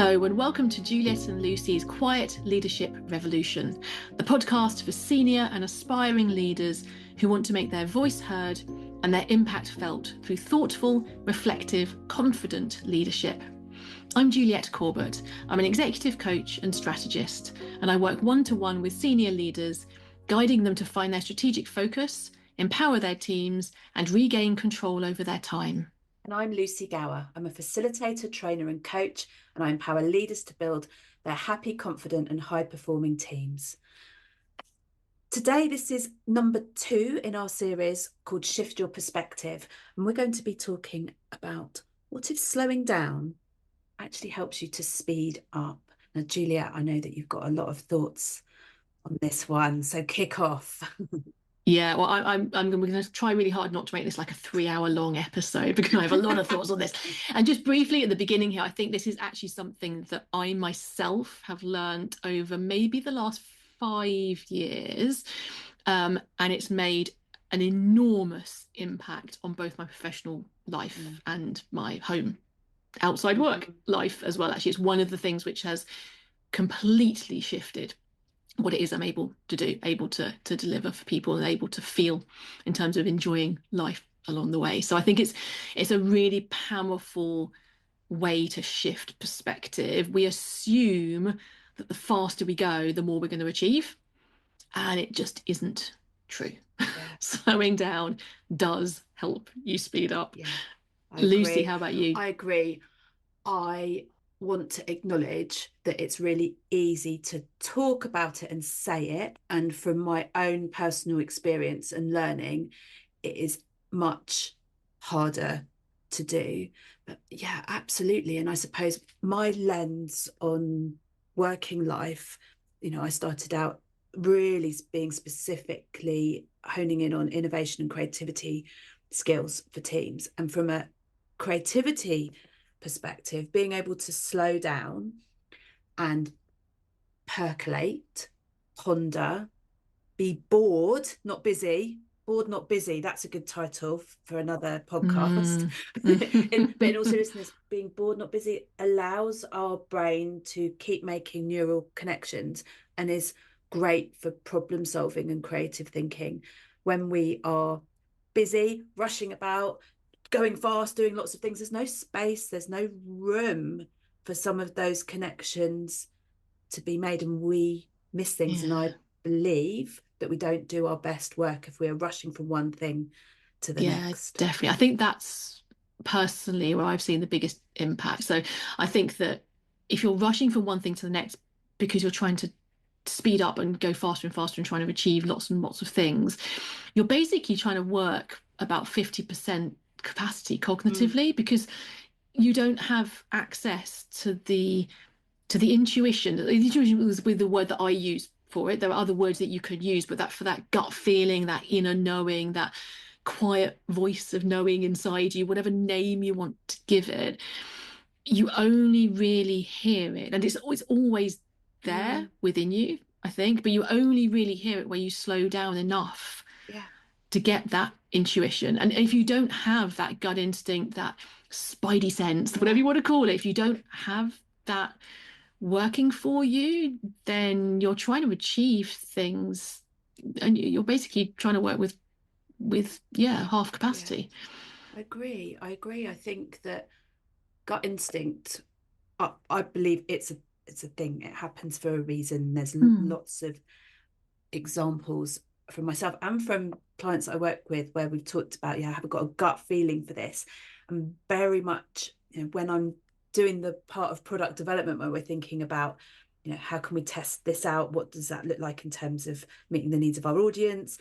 Hello and welcome to Juliet and Lucy's Quiet Leadership Revolution, the podcast for senior and aspiring leaders who want to make their voice heard and their impact felt through thoughtful, reflective, confident leadership. I'm Juliet Corbett. I'm an executive coach and strategist, and I work one-to-one with senior leaders, guiding them to find their strategic focus, empower their teams, and regain control over their time. And I'm Lucy Gower. I'm a facilitator, trainer and coach, and I empower leaders to build their happy, confident and high-performing teams. Today, this is number 2 in our series called Shift Your Perspective. And we're going to be talking about what if slowing down actually helps you to speed up. Now, Juliet, I know that you've got a lot of thoughts on this one, so kick off. Yeah, well, I'm going to try really hard not to make this like a 3-hour long episode because I have a lot of thoughts on this. And just briefly at the beginning here, I think this is actually something that I myself have learned over maybe the last 5 years. And it's made an enormous impact on both my professional life and my home outside work life as well. Actually, it's one of the things which has completely shifted what it is I'm able to do, able to deliver for people and able to feel in terms of enjoying life along the way. So I think it's a really powerful way to shift perspective. We assume that the faster we go, the more we're going to achieve. And it just isn't true. Yeah. Slowing down does help you speed up. Yeah, Lucy, how about you? I agree. I want to acknowledge that it's really easy to talk about it and say it. And from my own personal experience and learning, it is much harder to do. But yeah, absolutely. And I suppose my lens on working life, I started out really being specifically honing in on innovation and creativity skills for teams. And from a creativity perspective, being able to slow down and percolate, ponder, be bored, not busy. Bored, not busy. That's a good title for another podcast. But in all seriousness, being bored, not busy allows our brain to keep making neural connections and is great for problem solving and creative thinking. When we are busy, rushing about, going fast, doing lots of things, there's no space, there's no room for some of those connections to be made, and we miss things. And I believe that we don't do our best work if we're rushing from one thing to the next. Definitely. I think that's personally where I've seen the biggest impact. So I think that if you're rushing from one thing to the next because you're trying to speed up and go faster and faster and trying to achieve lots and lots of things, you're basically trying to work about 50% capacity cognitively because you don't have access to the intuition. The intuition was with the word that I use for it. There are other words that you could use, but that for that gut feeling, that inner knowing, that quiet voice of knowing inside you, whatever name you want to give it, you only really hear it. And it's always there within you, I think, but you only really hear it where you slow down enough to get that intuition. And if you don't have that gut instinct, that spidey sense, whatever you want to call it, if you don't have that working for you, then you're trying to achieve things and you're basically trying to work with half capacity. I agree. I think that gut instinct, I believe it's a thing. It happens for a reason. There's lots of examples from myself and from clients I work with where we've talked about, I haven't got a gut feeling for this. And very much, when I'm doing the part of product development where we're thinking about, how can we test this out? What does that look like in terms of meeting the needs of our audience?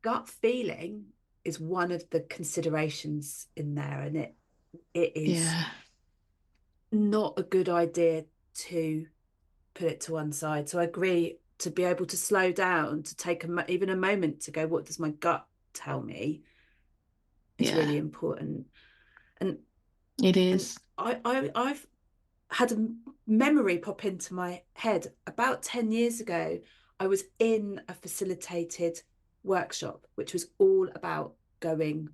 Gut feeling is one of the considerations in there, and it is not a good idea to put it to one side. So I agree, to be able to slow down, to take even a moment to go, what does my gut tell me? It's really important. And it is. I've had a memory pop into my head. About 10 years ago, I was in a facilitated workshop, which was all about going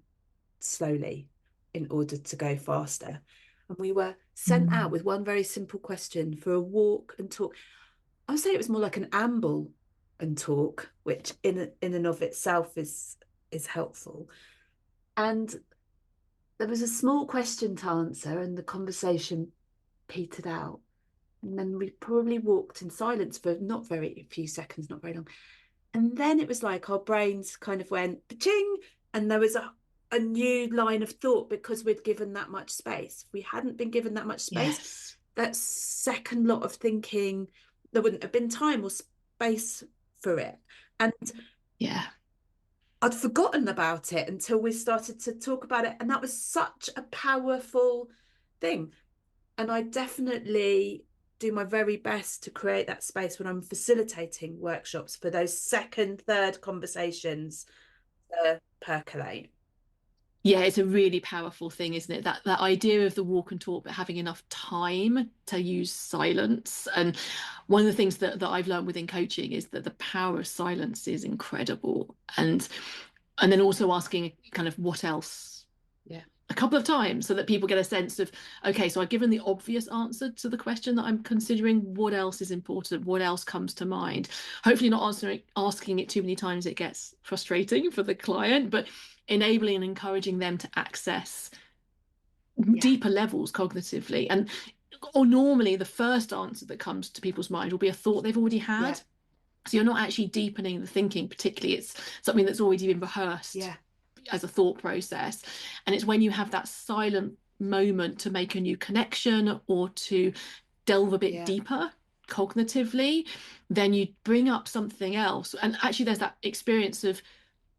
slowly in order to go faster. and we were sent out Mm. with one very simple question for a walk and talk. I would say it was more like an amble and talk, which in and of itself is helpful. And there was a small question to answer, and the conversation petered out. And then we probably walked in silence for not very a few seconds, not very long. And then it was like our brains kind of went ching, and there was a new line of thought because we'd given that much space. If we hadn't been given that much space, Yes. that second lot of thinking, there wouldn't have been time or space for it. And Yeah. I'd forgotten about it until we started to talk about it. And that was such a powerful thing. And I definitely do my very best to create that space when I'm facilitating workshops for those second, third conversations to percolate. Yeah, it's a really powerful thing, isn't it? That idea of the walk and talk, but having enough time to use silence. And one of the things that I've learned within coaching is that the power of silence is incredible. And then also asking kind of what else Yeah. a couple of times so that people get a sense of, okay, so I've given the obvious answer to the question that I'm considering. What else is important? What else comes to mind? Hopefully not asking it too many times, it gets frustrating for the client, but enabling and encouraging them to access Yeah. deeper levels cognitively. And or normally the first answer that comes to people's mind will be a thought they've already Yeah. had. So you're not actually deepening the thinking, particularly it's something that's already been rehearsed Yeah. as a thought process. And it's when you have that silent moment to make a new connection or to delve a bit Yeah. deeper cognitively, then you bring up something else. And actually, there's that experience of,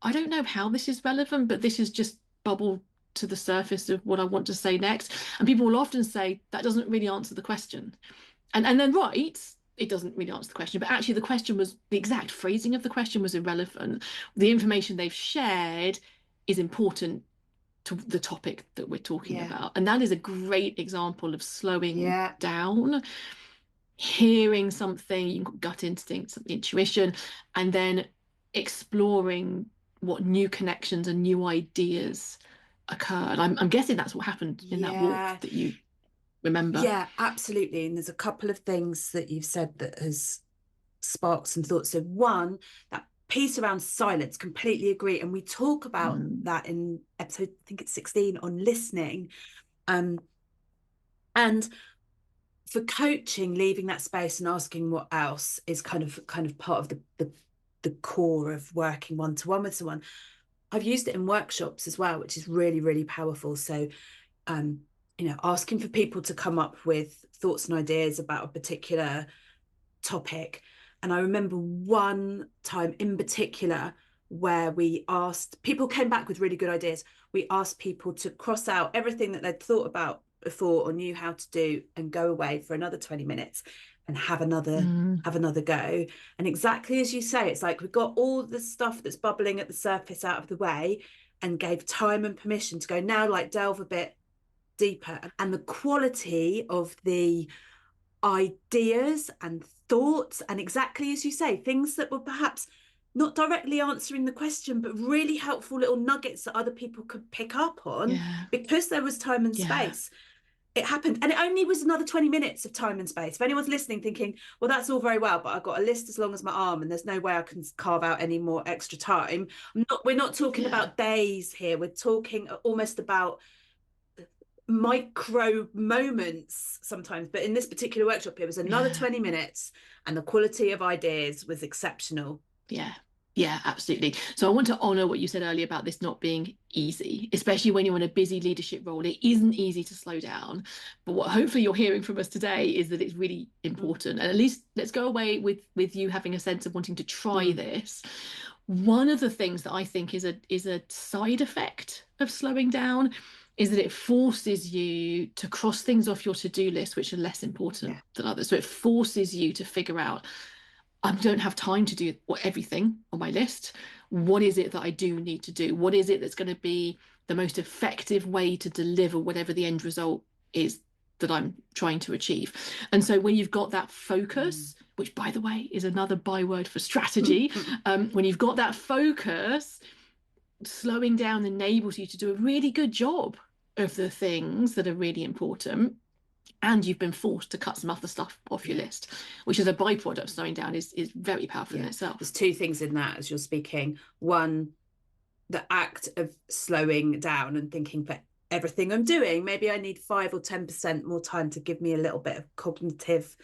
I don't know how this is relevant, but this is just bubbled to the surface of what I want to say next. And people will often say, that doesn't really answer the question. And then right, it doesn't really answer the question, but actually the question was the exact phrasing of the question was irrelevant. The information they've shared is important to the topic that we're talking Yeah. about. And that is a great example of slowing Yeah. down, hearing something, you've got gut instinct, some intuition, and then exploring what new connections and new ideas occurred. I'm guessing that's what happened in that walk Yeah. that you remember. Yeah, absolutely. And there's a couple of things that you've said that has sparked some thoughts. So one, that piece around silence, completely agree. And we talk about Mm, that in episode, I think it's 16 on listening. Um, and for coaching, leaving that space and asking what else is kind of part of the core of working one to one with someone. I've used it in workshops as well, which is really, really powerful. So um, asking for people to come up with thoughts and ideas about a particular topic. And I remember one time in particular where we asked, people came back with really good ideas. We asked people to cross out everything that they'd thought about before or knew how to do and go away for another 20 minutes and mm, have another go. And exactly as you say, it's like we got all the stuff that's bubbling at the surface out of the way and gave time and permission to go now, like delve a bit deeper. And the quality of the ideas and thoughts, and exactly as you say, things that were perhaps not directly answering the question, but really helpful little nuggets that other people could pick up on yeah, because there was time and yeah, space. It happened. And it only was another 20 minutes of time and space. If anyone's listening thinking, well, that's all very well, but I've got a list as long as my arm and there's no way I can carve out any more extra time. We're not talking yeah, about days here. We're talking almost about micro moments sometimes, but in this particular workshop it was another yeah. 20 minutes and the quality of ideas was exceptional. Yeah, yeah, absolutely. So I want to honor what you said earlier about this not being easy, especially when you're in a busy leadership role. It isn't easy to slow down. But what hopefully you're hearing from us today is that it's really Mm, important. And at least let's go away with you having a sense of wanting to try mm, this. One of the things that I think is a side effect of slowing down is that it forces you to cross things off your to-do list, which are less important yeah, than others. So it forces you to figure out I don't have time to do everything on my list. What is it that I do need to do? What is it that's going to be the most effective way to deliver whatever the end result is that I'm trying to achieve? And so when you've got that mm. focus, which by the way is another byword for strategy, when you've got that focus, slowing down enables you to do a really good job of the things that are really important, and you've been forced to cut some other stuff off your Yeah. list, which is a byproduct of slowing down, is very powerful in Yeah. itself. There's two things in that as you're speaking. One, the act of slowing down and thinking, for everything I'm doing, maybe I need 5 or 10% more time to give me a little bit of cognitive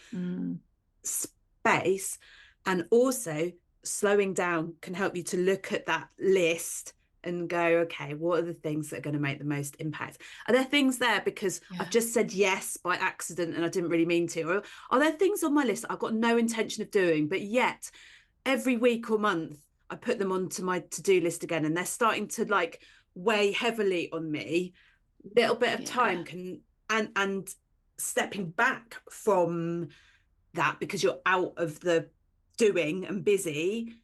space. And also, slowing down can help you to look at that list and go, okay, what are the things that are going to make the most impact? Are there things there because I've just said yes by accident and I didn't really mean to? Or are there things on my list that I've got no intention of doing, but yet every week or month I put them onto my to-do list again, and they're starting to like weigh heavily on me? Little bit of time can, and stepping back from that because you're out of the doing and busy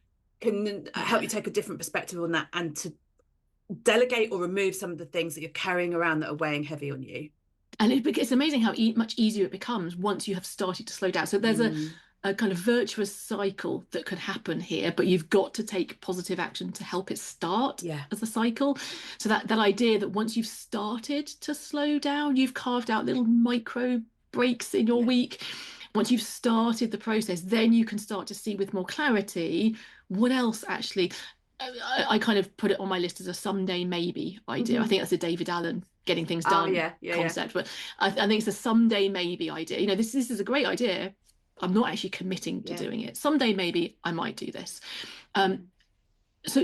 can help you take a different perspective on that, and to delegate or remove some of the things that you're carrying around that are weighing heavy on you. And it's amazing how much easier it becomes once you have started to slow down. So there's a kind of virtuous cycle that could happen here, but you've got to take positive action to help it start as a cycle. So that idea that once you've started to slow down, you've carved out little micro breaks in your week. Once you've started the process, then you can start to see with more clarity what else actually. I kind of put it on my list as a someday maybe idea. I think that's a David Allen getting things done concept, but I think it's a someday maybe idea. You know, this is a great idea. I'm not actually committing to doing it. Someday maybe I might do this. So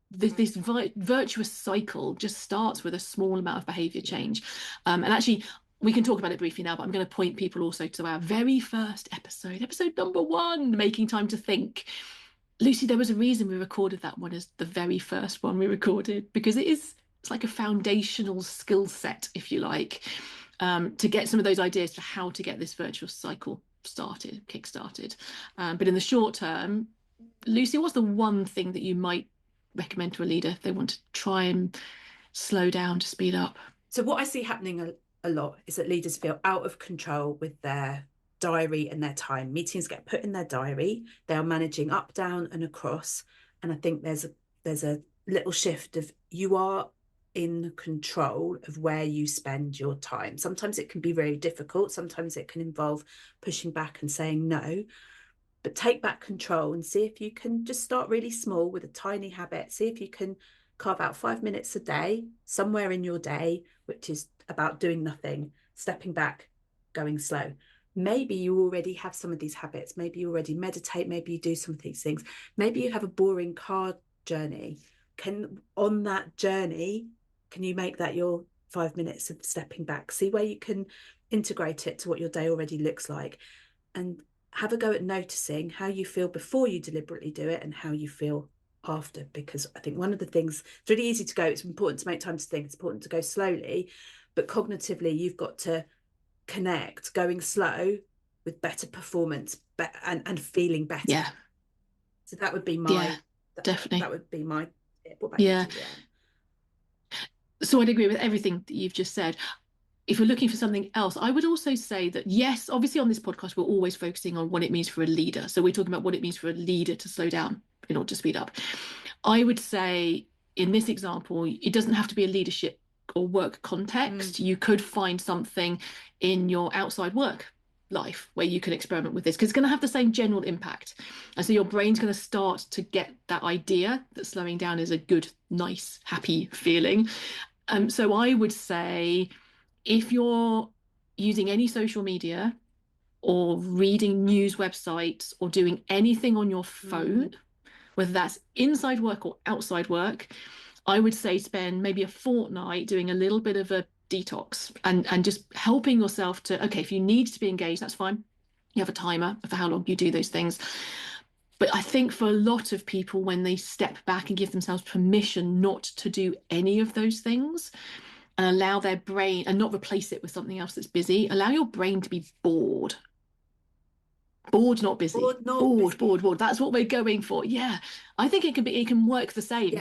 this virtuous cycle just starts with a small amount of behavior change. And actually, we can talk about it briefly now, but I'm going to point people also to our very first episode number 1, Making Time to Think. Lucy, there was a reason we recorded that one as the very first one we recorded, because it's like a foundational skill set, if you like, to get some of those ideas for how to get this virtuous cycle kick-started. But in the short term, Lucy, what's the one thing that you might recommend to a leader if they want to try and slow down, to speed up? So what I see happening a lot is that leaders feel out of control with their diary and their time. Meetings get put in their diary. They are managing up, down, and across. And I think there's a little shift of, you are in control of where you spend your time. Sometimes it can be very difficult. Sometimes it can involve pushing back and saying no. But take back control and see if you can just start really small with a tiny habit. See if you can carve out 5 minutes a day, somewhere in your day, which is about doing nothing, stepping back, going slow. Maybe you already have some of these habits. Maybe you already meditate. Maybe you do some of these things. Maybe you have a boring car journey. On that journey, can you make that your 5 minutes of stepping back? See where you can integrate it to what your day already looks like, and have a go at noticing how you feel before you deliberately do it and how you feel after. Because I think one of the things, it's really easy to go, it's important to make time to think, it's important to go slowly, but cognitively you've got to connect going slow with better performance and feeling better. So that would be my definitely. That would be my tip. What about you, Juliet? So I'd agree with everything that you've just said. If you're looking for something else, I would also say that, yes, obviously on this podcast, we're always focusing on what it means for a leader. So we're talking about what it means for a leader to slow down in order to speed up. I would say in this example, it doesn't have to be a leadership or work context. You could find something in your outside work life where you can experiment with this, because it's going to have the same general impact. And so your brain's going to start to get that idea that slowing down is a good, nice, happy feeling. So I would say, if you're using any social media or reading news websites or doing anything on your phone, whether that's inside work or outside work, I would say spend maybe a fortnight doing a little bit of a detox and just helping yourself to, okay, if you need to be engaged, that's fine. You have a timer for how long you do those things. But I think for a lot of people, when they step back and give themselves permission not to do any of those things, and allow their brain, and not replace it with something else that's busy, allow your brain to be bored. Bored, not busy. Bored. That's what we're going for. Yeah. I think it can work the same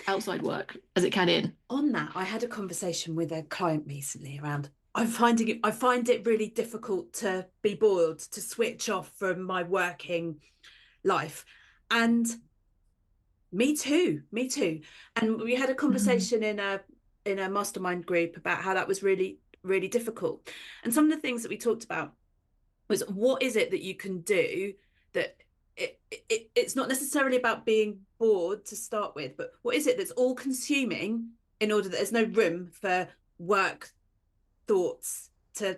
outside work as it can in. On that, I had a conversation with a client recently around, I find it really difficult to be bored, to switch off from my working life. And me too. And we had a conversation in a in a mastermind group about how that was really, really difficult. And some of the things that we talked about was, what is it that you can do that it's not necessarily about being bored to start with, but what is it that's all consuming in order that there's no room for work thoughts to Yeah.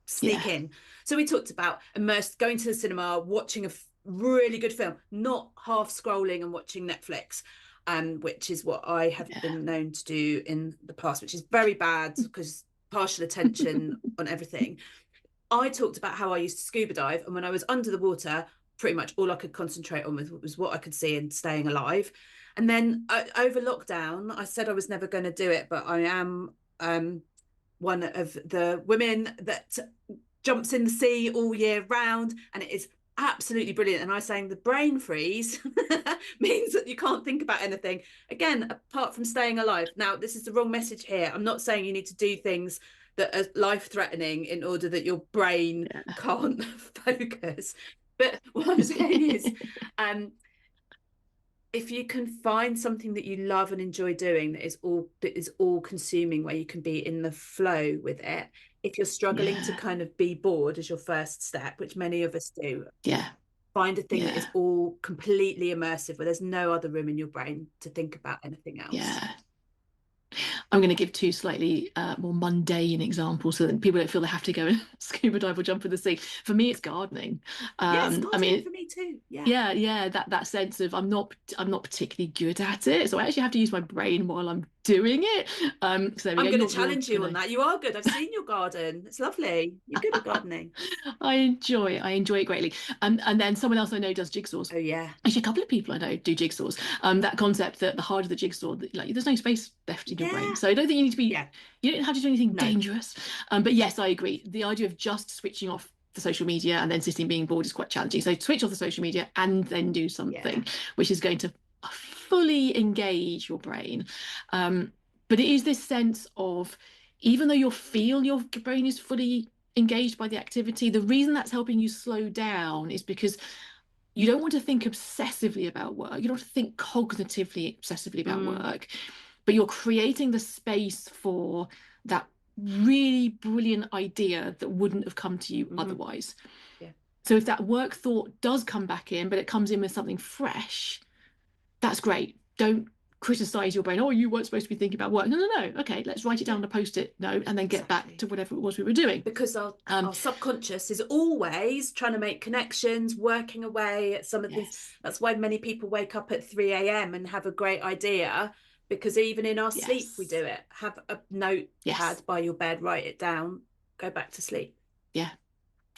sneak in. So we talked about immersed, going to the cinema, watching a really good film, not half scrolling and watching Netflix, which is what I have Yeah. been known to do in the past, which is very bad because partial attention on everything. I talked about how I used to scuba dive, and when I was under the water, pretty much all I could concentrate on was what I could see and staying alive. And then over lockdown, I said I was never going to do it, but I am one of the women that jumps in the sea all year round, and it is absolutely brilliant. And I was saying the brain freeze means that you can't think about anything again apart from staying alive. Now, this is the wrong message here. I'm not saying you need to do things that are life threatening in order that your brain Yeah. can't focus. But what I'm saying is, if you can find something that you love and enjoy doing that is all consuming, where you can be in the flow with it, if you're struggling to Yeah. kind of be bored as your first step, which many of us do, Yeah. find a thing that Yeah. is all completely immersive, where there's no other room in your brain to think about anything else. Yeah. I'm going to give two slightly more mundane examples so that people don't feel they have to go and scuba dive or jump in the sea. For me, it's gardening. Yes, I gardening mean, for me too. Yeah. yeah, that sense of I'm not particularly good at it, so I actually have to use my brain while I'm doing it. So there we I'm go. going to You're challenge you on gonna. that. You are good. I've seen your garden. It's lovely. You're good at gardening. I enjoy it greatly. And then someone else I know does jigsaws. Oh, yeah. Actually, a couple of people I know do jigsaws. That concept that the harder the jigsaw, like there's no space left in your brain. Yeah. So I don't think you need to be, Yeah. you don't have to do anything No. dangerous. But yes, I agree. The idea of just switching off the social media and then sitting being bored is quite challenging. So switch off the social media and then do Yeah. something which is going to fully engage your brain. But it is this sense of, even though you feel your brain is fully engaged by the activity, the reason that's helping you slow down is because you don't want to think obsessively about work. You don't want to think cognitively obsessively about Mm. work, but you're creating the space for that really brilliant idea that wouldn't have come to you Mm-hmm. otherwise. Yeah. So if that work thought does come back in, but it comes in with something fresh, that's great. Don't criticize your brain. Oh, you weren't supposed to be thinking about work. No, no, no. Okay, let's write it down Yeah. on a post-it note and then get back Exactly. to whatever it was we were doing. Because our, Um, our subconscious is always trying to make connections, working away at some of these. yes, That's why many people wake up at 3 a.m. and have a great idea, because even in our sleep, we yes, do it. Have a notepad yes, by your bed, write it down, go back to sleep. yeah.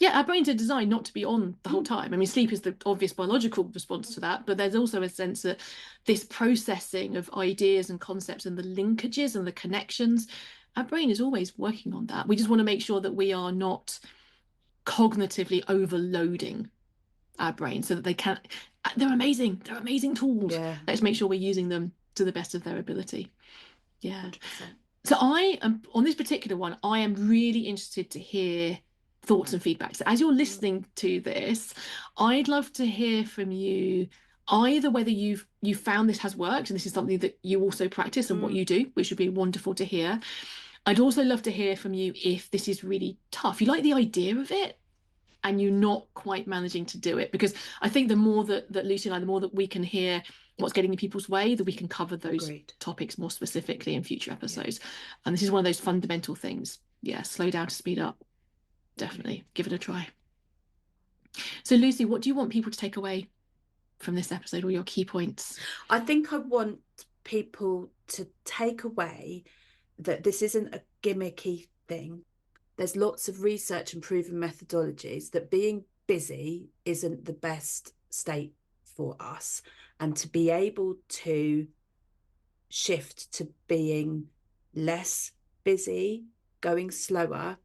Yeah, our brains are designed not to be on the whole Mm. time. I mean, sleep is the obvious biological response to that, but there's also a sense that this processing of ideas and concepts and the linkages and the connections, our brain is always working on that. We just want to make sure that we are not cognitively overloading our brain so that they can. They're amazing. They're amazing tools. Yeah, Let's make sure we're using them to the best of their ability. Yeah. 100%. So I am on this particular one, I am really interested to hear thoughts and feedback. So as you're Mm. listening to this, I'd love to hear from you either whether you found this has worked and this is something that you also practice and what Mm. you do, which would be wonderful to hear. I'd also love to hear from you if this is really tough. You like the idea of it and you're not quite managing to do it, because I think the more that Lucy and I, the more that we can hear what's getting in people's way, that we can cover those Agreed. topics more specifically in future Yeah. episodes. And this is one of those fundamental things. Yeah, slow down to speed up. Agreed. Definitely give it a try. So Lucy, what do you want people to take away from this episode, or your key points? I think I want people to take away that this isn't a gimmicky thing. There's lots of research and proven methodologies that being busy isn't the best state for us. And to be able to shift to being less busy, going slower,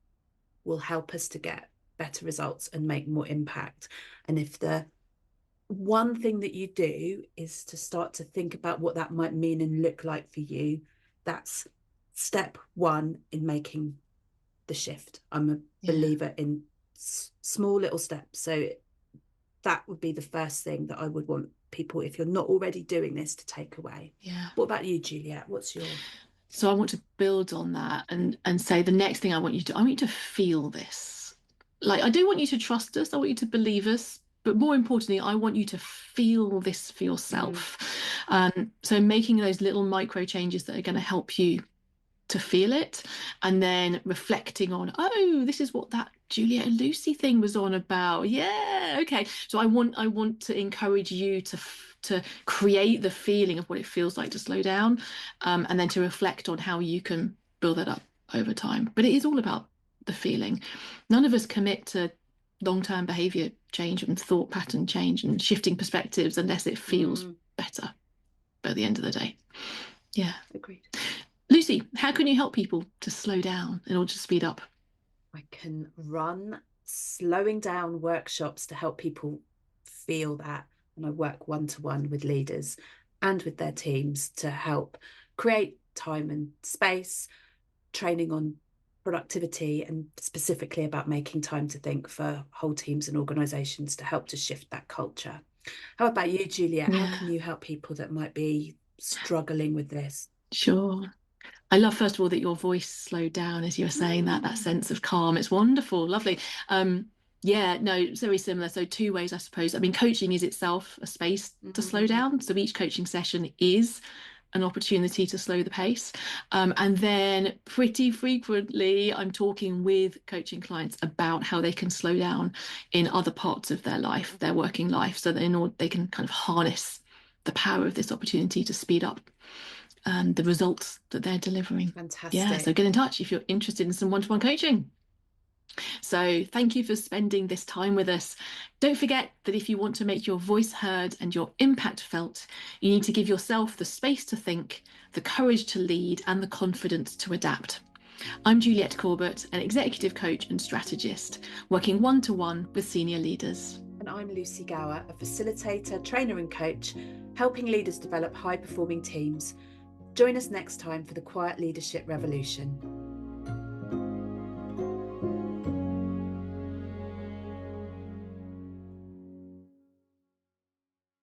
will help us to get better results and make more impact. And if the one thing that you do is to start to think about what that might mean and look like for you, that's step one in making the shift. I'm a Yeah. believer in small little steps. So that would be the first thing that I would want people, if you're not already doing this, to take away. Yeah. What about you, Juliet? What's your So I want to build on that and say the next thing I want you to feel this. Like I do want you to trust us, I want you to believe us, but more importantly, I want you to feel this for Mm, yourself. So making those little micro changes that are going to help you to feel it, and then reflecting on, oh, this is what that Juliet and Lucy thing was on about. Yeah, okay. So I want to encourage you to create the feeling of what it feels like to slow down, and then to reflect on how you can build that up over time. But it is all about the feeling. None of us commit to long-term behavior change and thought pattern change and shifting perspectives unless it feels mm, better at the end of the day. Yeah. agreed. Lucy, how can you help people to slow down in order to speed up? I can run slowing down workshops to help people feel that. And I work one to one with leaders and with their teams to help create time and space, training on productivity, and specifically about making time to think for whole teams and organizations to help to shift that culture. How about you, Juliet? How can Yeah, you help people that might be struggling with this? sure. I love, first of all, that your voice slowed down as you were saying that, that sense of calm. It's wonderful, lovely. Um, yeah, no, it's very similar. So, two ways, I suppose. I mean, coaching is itself a space to slow Mm, down. So, each coaching session is an opportunity to slow the pace. And then, pretty frequently, I'm talking with coaching clients about how they can slow down in other parts of their life, their working life, so that in order they can kind of harness the power of this opportunity to speed up the results that they're delivering. Yeah, so fantastic. get in touch if you're interested in some one-to-one coaching. So thank you for spending this time with us. Don't forget that if you want to make your voice heard and your impact felt, you need to give yourself the space to think, the courage to lead, and the confidence to adapt. I'm Juliet Corbett, an executive coach and strategist, working one-to-one with senior leaders. And I'm Lucy Gower, a facilitator, trainer, and coach, helping leaders develop high performing teams. Join us next time for the Quiet Leadership Revolution.